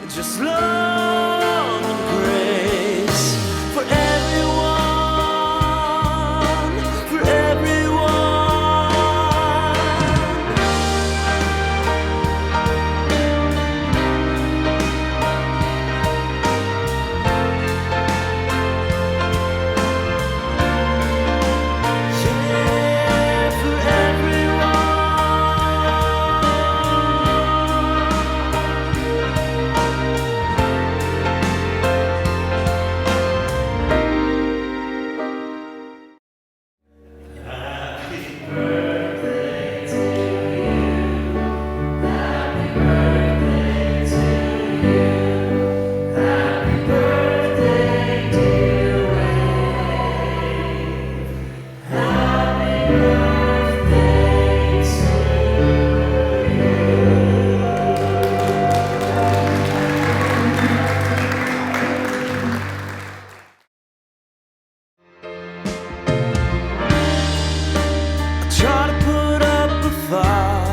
Just love and grace for everyone, for everyone. Yeah, for try to put up a fight.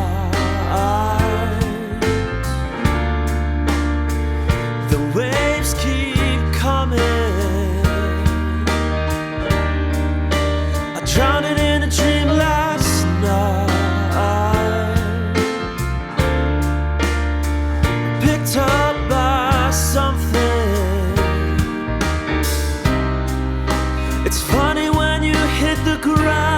The waves keep coming. I drowned in a dream last night, picked up by something. It's funny when you hit the ground.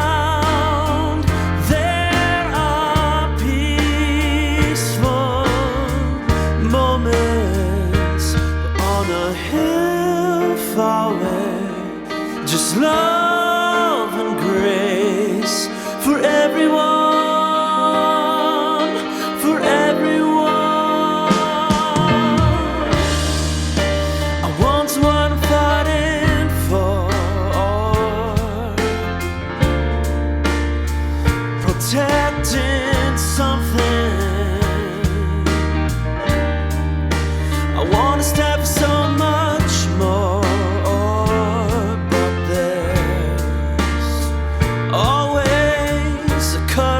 Just love and grace for everyone, for everyone. I want what I'm fighting for, protecting something. I want to step for so much more. Always a cut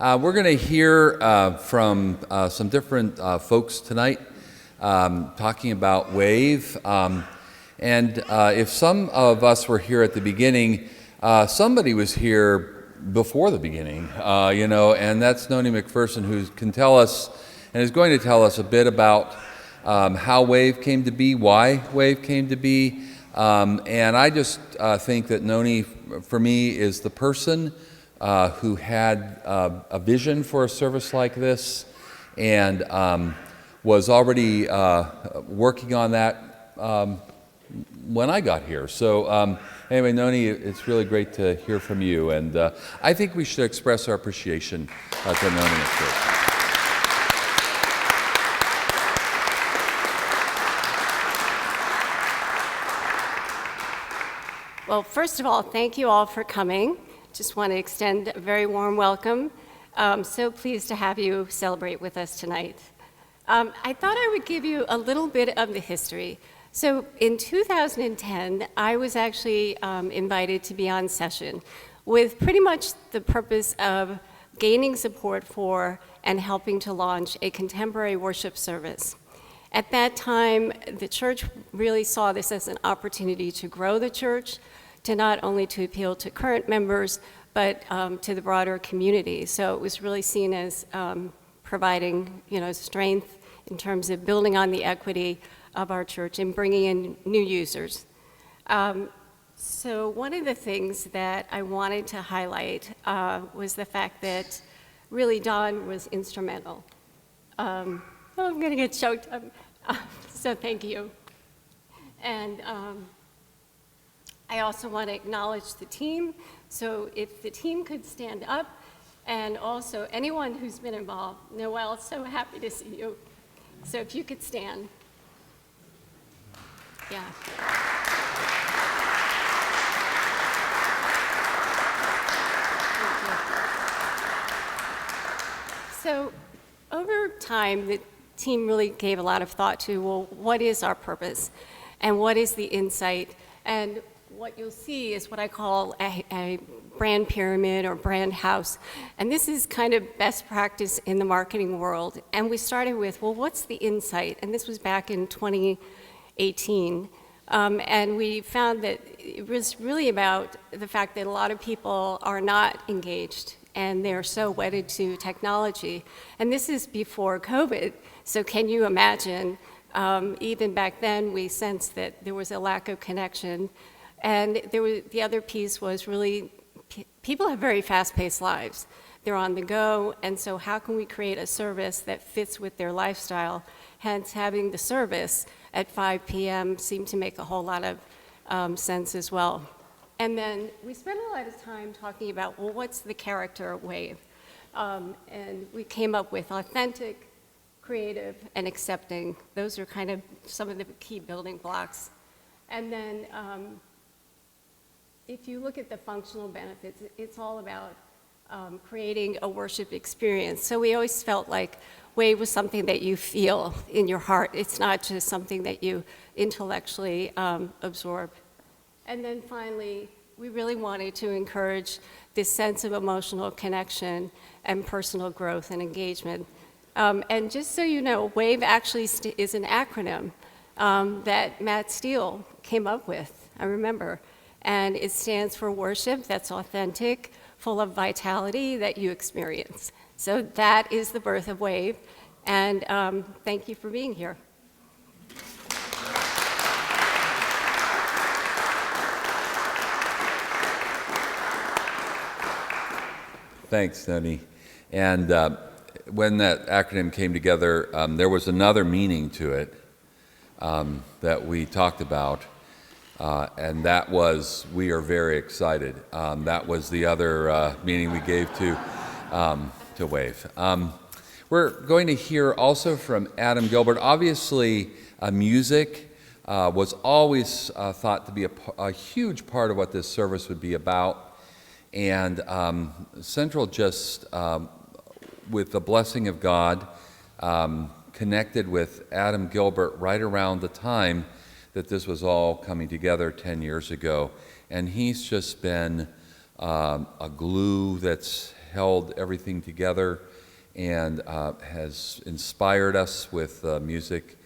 We're going to hear from some different folks tonight talking about WAVE. And if some of us were here at the beginning, somebody was here before the beginning, and that's Noni McPherson, who can tell us and is going to tell us a bit about how WAVE came to be, why WAVE came to be. And I just think that Noni, for me, is the person who had a vision for a service like this and was already working on that when I got here. So anyway, Noni, it's really great to hear from you, and I think we should express our appreciation to Noni. Well, first of all, thank you all for coming. Just want to extend a very warm welcome. So pleased to have you celebrate with us tonight. I thought I would give you a little bit of the history. So in 2010, I was actually invited to be on session with pretty much the purpose of gaining support for and helping to launch a contemporary worship service. At that time, the church really saw this as an opportunity to grow the church, to not only to appeal to current members, but to the broader community. So it was really seen as providing, strength in terms of building on the equity of our church and bringing in new users. So one of the things that I wanted to highlight was the fact that really Don was instrumental. I'm going to get choked up, so thank you. And I also want to acknowledge the team. So if the team could stand up, and also anyone who's been involved. Noel, so happy to see you. So if you could stand. Yeah. So over time, the team really gave a lot of thought to, well, what is our purpose? And what is the insight? And what you'll see is what I call a brand pyramid or brand house. And this is kind of best practice in the marketing world. And we started with, well, what's the insight? And this was back in 2018. And we found that it was really about the fact that a lot of people are not engaged and they're so wedded to technology. And this is before COVID. So can you imagine, even back then, we sensed that there was a lack of connection. And the other piece was really, people have very fast-paced lives. They're on the go, and so how can we create a service that fits with their lifestyle? Hence, having the service at 5 p.m. seemed to make a whole lot of sense as well. And then we spent a lot of time talking about, well, what's the character of WAVE? And we came up with authentic, creative, and accepting. Those are kind of some of the key building blocks. And then if you look at the functional benefits, it's all about creating a worship experience. So we always felt like WAVE was something that you feel in your heart. It's not just something that you intellectually absorb. And then finally, we really wanted to encourage this sense of emotional connection and personal growth and engagement. And just so you know, WAVE actually is an acronym that Matt Steele came up with, I remember. And it stands for worship that's authentic, full of vitality that you experience. So that is the birth of WAVE, and thank you for being here. Thanks, Noni. And when that acronym came together, there was another meaning to it that we talked about. And that was, we are very excited. That was the other meaning we gave to WAVE. We're going to hear also from Adam Gilbert. Obviously, music was always thought to be a huge part of what this service would be about. And Central just, with the blessing of God, connected with Adam Gilbert right around the time that this was all coming together 10 years ago. And he's just been a glue that's held everything together and has inspired us with music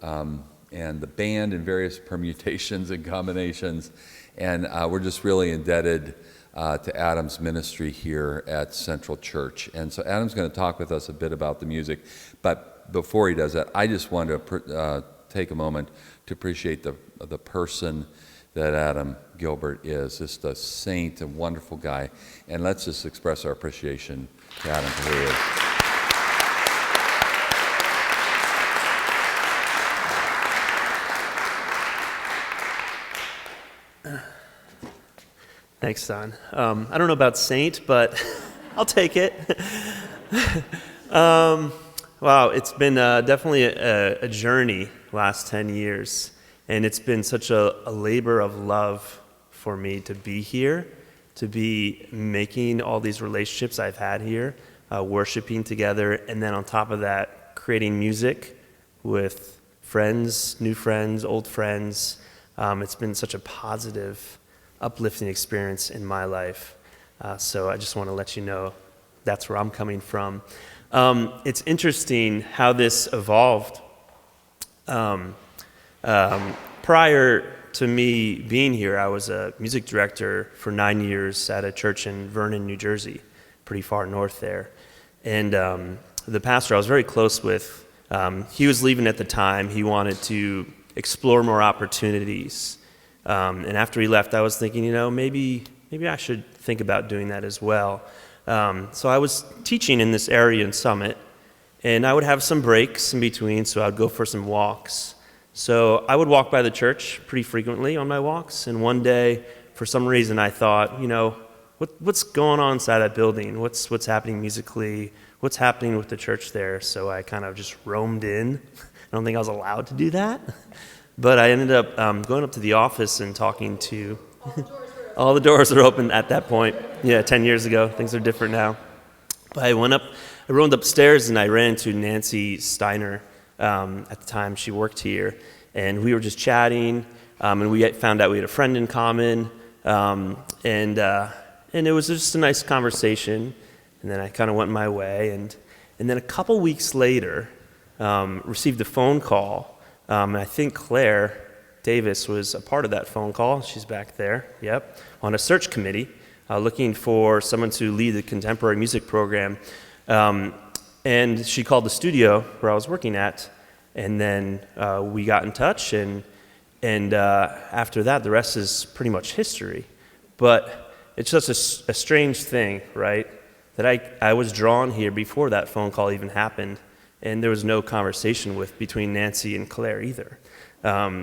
and the band in various permutations and combinations. And we're just really indebted to Adam's ministry here at Central Church. And so Adam's going to talk with us a bit about the music. But before he does that, I just want to take a moment to appreciate the person that Adam Gilbert is. Just a saint, a wonderful guy. And let's just express our appreciation to Adam for who he is. Thanks, Don. I don't know about saint, but I'll take it. Wow, it's been definitely a journey last 10 years, and it's been such a labor of love for me to be here, to be making all these relationships I've had here, worshiping together, and then on top of that, creating music with friends, new friends, old friends. It's been such a positive, uplifting experience in my life. So I just want to let you know that's where I'm coming from. It's interesting how this evolved. Prior to me being here, I was a music director for 9 years at a church in Vernon, New Jersey, pretty far north there. And the pastor I was very close with, he was leaving at the time. He wanted to explore more opportunities. And after he left, I was thinking, maybe I should think about doing that as well. So I was teaching in this area in Summit, and I would have some breaks in between, so I'd go for some walks. So I would walk by the church pretty frequently on my walks, and one day, for some reason, I thought, what's going on inside that building? What's happening musically? What's happening with the church there? So I kind of just roamed in. I don't think I was allowed to do that. But I ended up going up to the office and talking to... All the doors were open at that point. Yeah, 10 years ago. Things are different now. But I roamed upstairs and I ran into Nancy Steiner. At the time, she worked here. And we were just chatting, and we found out we had a friend in common. And it was just a nice conversation. And then I kind of went my way. And then a couple weeks later, received a phone call. And I think Claire Davis was a part of that phone call. She's back there, yep, on a search committee looking for someone to lead the contemporary music program. And she called the studio where I was working at, and then we got in touch, and after that, the rest is pretty much history. But it's just a strange thing, right, that I was drawn here before that phone call even happened, and there was no conversation between Nancy and Claire either.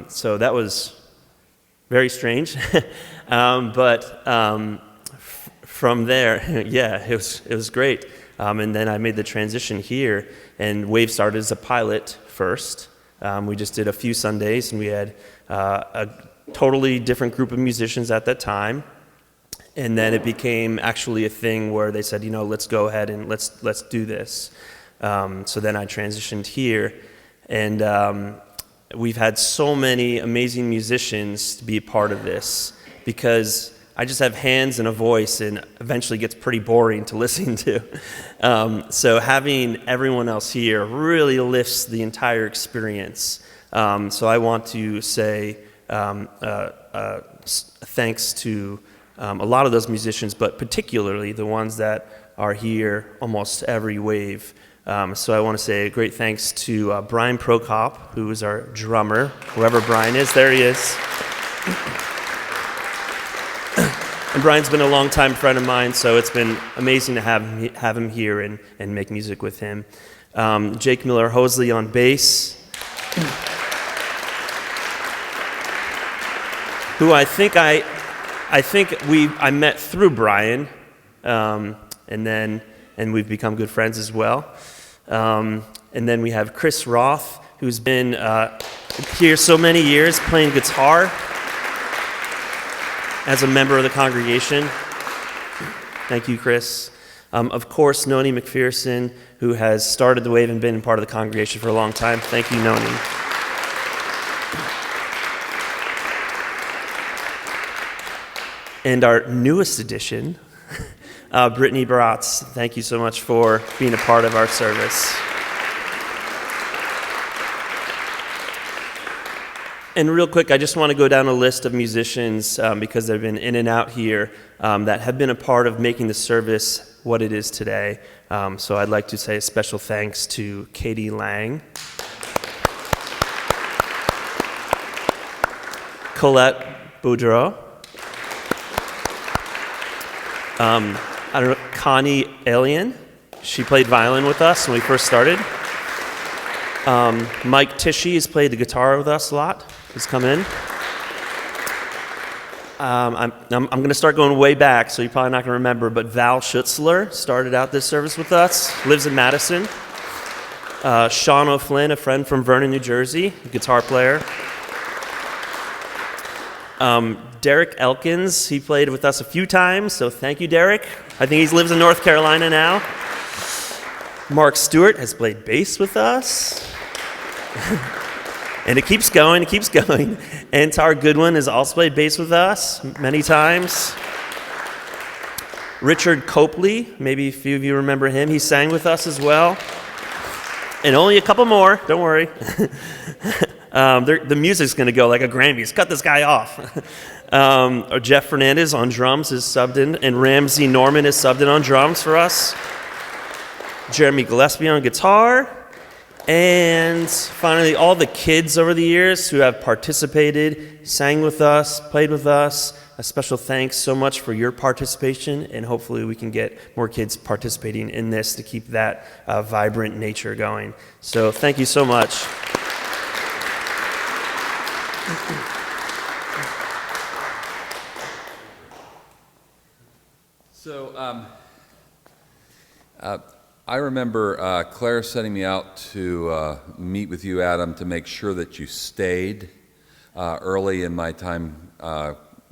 So that was very strange. From there, yeah, it was great. And then I made the transition here, and Wave started as a pilot first. We just did a few Sundays, and we had a totally different group of musicians at that time. And then it became actually a thing where they said, let's go ahead and let's do this. So then I transitioned here, and we've had so many amazing musicians to be a part of this, because I just have hands and a voice, and eventually gets pretty boring to listen to. So having everyone else here really lifts the entire experience. So I want to say thanks to a lot of those musicians, but particularly the ones that are here almost every wave. So I want to say a great thanks to Brian Prokop, who is our drummer, whoever Brian is, there he is. And Brian's been a longtime friend of mine, so it's been amazing to have him here and make music with him. Jake Miller-Hosley on bass, who I think I met through Brian, and we've become good friends as well. And then we have Chris Roth, who's been here so many years playing guitar as a member of the congregation. Thank you, Chris. Of course, Noni McPherson, who has started the Wave and been part of the congregation for a long time. Thank you, Noni. And our newest addition, Brittany Baratz, thank you so much for being a part of our service. And real quick, I just want to go down a list of musicians because they've been in and out here that have been a part of making the service what it is today. So I'd like to say a special thanks to Katie Lang, Colette Boudreau, I don't know, Connie Alien. She played violin with us when we first started. Mike Tishy has played the guitar with us a lot. He's come in. I'm going to start going way back, so you're probably not going to remember, but Val Schutzler started out this service with us, lives in Madison. Sean O'Flynn, a friend from Vernon, New Jersey, guitar player. Derek Elkins, he played with us a few times, so thank you, Derek. I think he lives in North Carolina now. Mark Stewart has played bass with us. And it keeps going, it keeps going. And Tar Goodwin has also played bass with us many times. Richard Copley, maybe a few of you remember him. He sang with us as well. And only a couple more, don't worry. The music's going to go like a Grammys. Cut this guy off. Jeff Fernandez on drums is subbed in, and Ramsey Norman is subbed in on drums for us. Jeremy Gillespie on guitar. And finally, all the kids over the years who have participated, sang with us, played with us. A special thanks so much for your participation, and hopefully we can get more kids participating in this to keep that vibrant nature going. So thank you so much. So I remember Claire sending me out to meet with you, Adam, to make sure that you stayed early in my time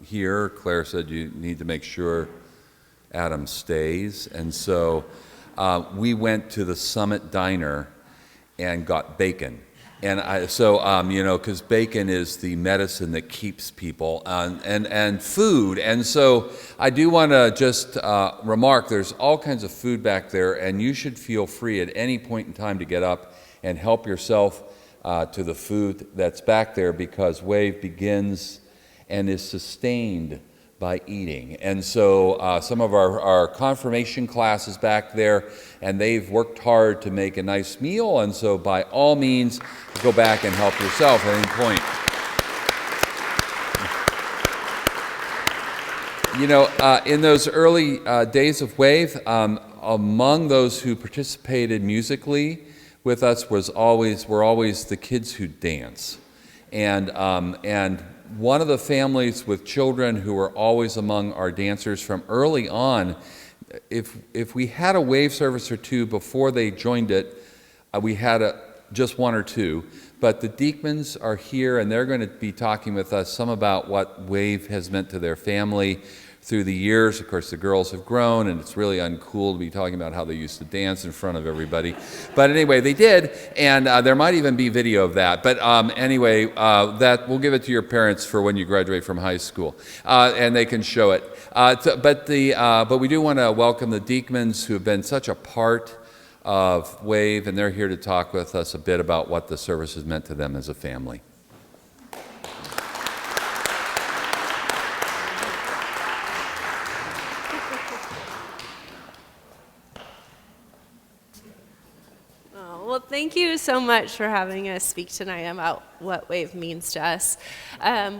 here. Claire said you need to make sure Adam stays. And so we went to the Summit Diner and got bacon. And because bacon is the medicine that keeps people, and food. And so I do want to just remark, there's all kinds of food back there, and you should feel free at any point in time to get up and help yourself to the food that's back there, because Wave begins and is sustained by eating. And so some of our confirmation class is back there, and they've worked hard to make a nice meal, and so by all means, go back and help yourself at any point. You know, in those early days of Wave, among those who participated musically with us were always the kids who dance. And one of the families with children who were always among our dancers from early on, if we had a Wave service or two before they joined it, we had just one or two. But the Diekmans are here, and they're going to be talking with us some about what Wave has meant to their family through the years. Of course, the girls have grown, and it's really uncool to be talking about how they used to dance in front of everybody. But anyway, they did, and there might even be video of that. But anyway, that we'll give it to your parents for when you graduate from high school, and they can show it. But we do want to welcome the Diekmans, who have been such a part of Wave, and they're here to talk with us a bit about what the service has meant to them as a family. Well, thank you so much for having us speak tonight about what Wave means to us.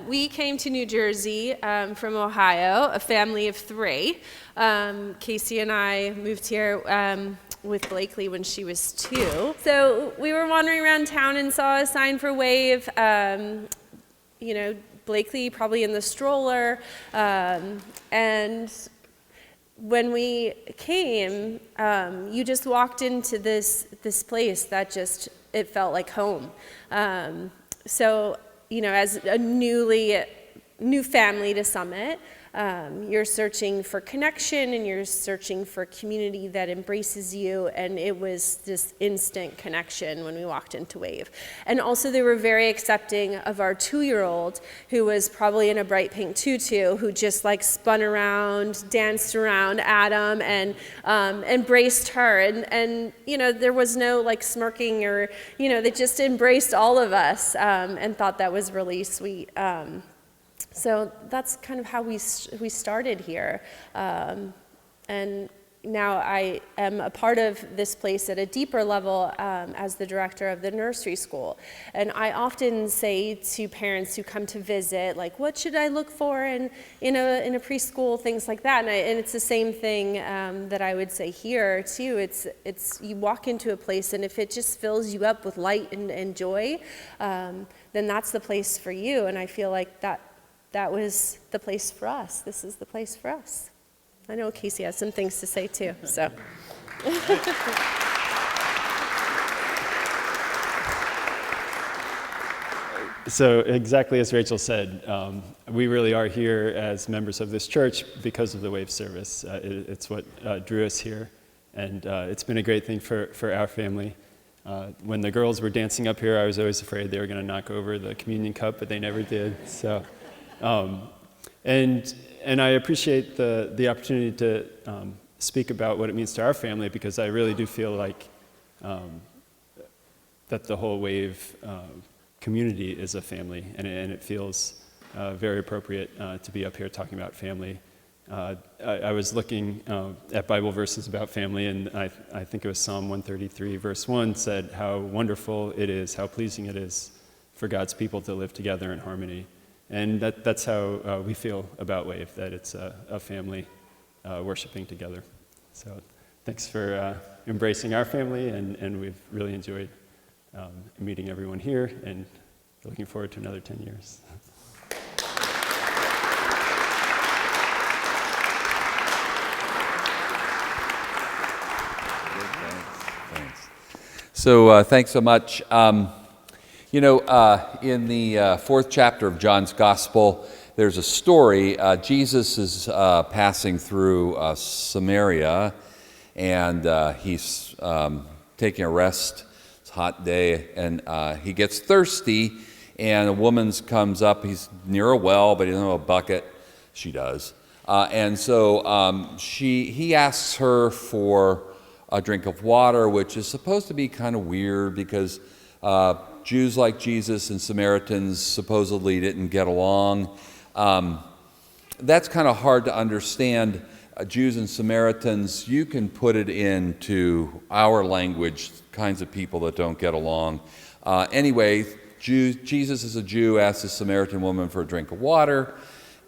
We came to New Jersey from Ohio, a family of three. Casey and I moved here with Blakely when she was 2. So we were wandering around town and saw a sign for Wave. Blakely probably in the stroller, and when we came, you just walked into this place that just, it felt like home. So, as a new family to Summit, you're searching for connection and you're searching for community that embraces you. And it was this instant connection when we walked into Wave. And also they were very accepting of our 2-year-old, who was probably in a bright pink tutu, who just like spun around, danced around Adam, and embraced her. And there was no like smirking or, they just embraced all of us, and thought that was really sweet. So that's kind of how we started here. And now I am a part of this place at a deeper level as the director of the nursery school. And I often say to parents who come to visit, like, what should I look for in a preschool, things like that. And it's the same thing that I would say here too. It's you walk into a place, and if it just fills you up with light and joy, then that's the place for you. And I feel like that was the place for us. This is the place for us. I know Casey has some things to say too, so. So exactly as Rachel said, we really are here as members of this church because of the Wave service. It's what drew us here, and it's been a great thing for our family. When the girls were dancing up here, I was always afraid they were going to knock over the communion cup, but they never did. So, and I appreciate the opportunity to speak about what it means to our family, because I really do feel like that the whole Wave community is a family, and it feels very appropriate to be up here talking about family. I was looking at Bible verses about family, and I think it was Psalm 133, verse 1 said how wonderful it is, how pleasing it is for God's people to live together in harmony. And that's how we feel about Wave, that it's a family worshiping together. So thanks for embracing our family, and we've really enjoyed meeting everyone here, and looking forward to another 10 years. Thanks. So thanks so much. In the fourth chapter of John's Gospel, there's a story. Jesus is passing through Samaria, and he's taking a rest. It's a hot day, and he gets thirsty, and a woman comes up. He's near a well, but he doesn't have a bucket. She does. And so he asks her for a drink of water, which is supposed to be kind of weird because Jews like Jesus and Samaritans supposedly didn't get along. That's kind of hard to understand. Jews and Samaritans, you can put it into our language, kinds of people that don't get along. Anyway, Jesus is a Jew, asks a Samaritan woman for a drink of water,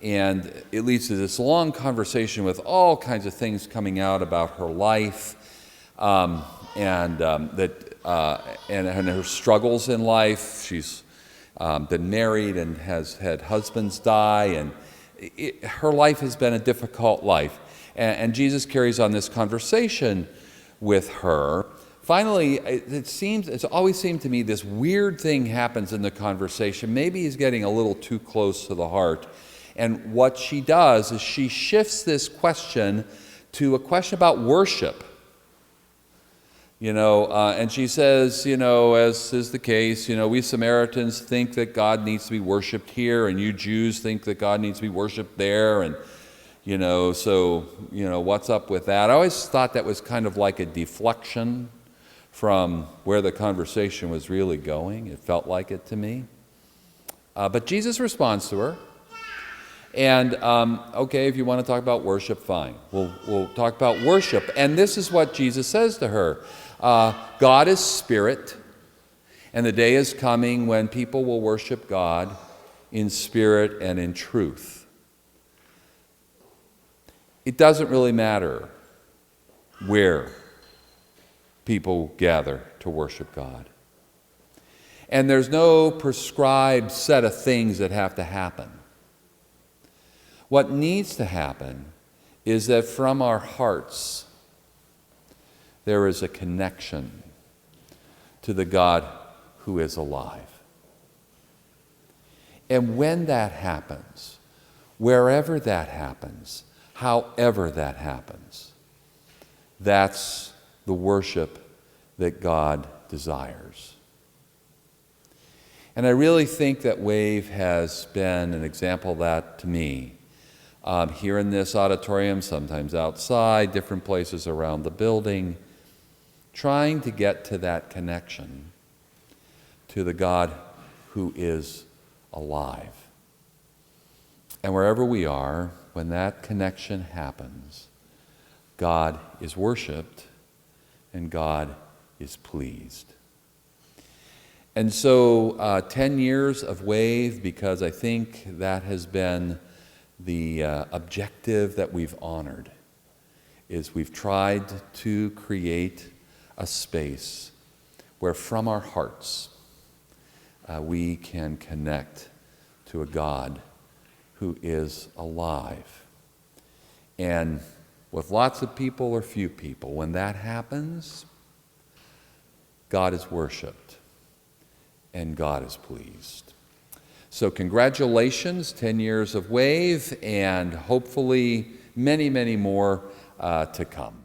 and it leads to this long conversation with all kinds of things coming out about her life, and her struggles in life. She's been married and has had husbands die, and her life has been a difficult life. And Jesus carries on this conversation with her. Finally, it's always seemed to me this weird thing happens in the conversation. Maybe he's getting a little too close to the heart. And what she does is she shifts this question to a question about worship. And she says, as is the case, we Samaritans think that God needs to be worshiped here, and you Jews think that God needs to be worshiped there, and, what's up with that? I always thought that was kind of like a deflection from where the conversation was really going. It felt like it to me. But Jesus responds to her. And, okay, if you want to talk about worship, fine. We'll talk about worship. And this is what Jesus says to her. God is spirit, and the day is coming when people will worship God in spirit and in truth. It doesn't really matter where people gather to worship God. And there's no prescribed set of things that have to happen. What needs to happen is that from our hearts, there is a connection to the God who is alive. And when that happens, wherever that happens, however that happens, that's the worship that God desires. And I really think that Wave has been an example of that to me. Here in this auditorium, sometimes outside, different places around the building, trying to get to that connection to the God who is alive. And wherever we are, when that connection happens, God is worshiped and God is pleased. And so 10 years of Wave, because I think that has been the objective that we've honored, is we've tried to create a space where from our hearts we can connect to a God who is alive. And with lots of people or few people, when that happens, God is worshiped and God is pleased. So congratulations, 10 years of Wave, and hopefully many, many more to come.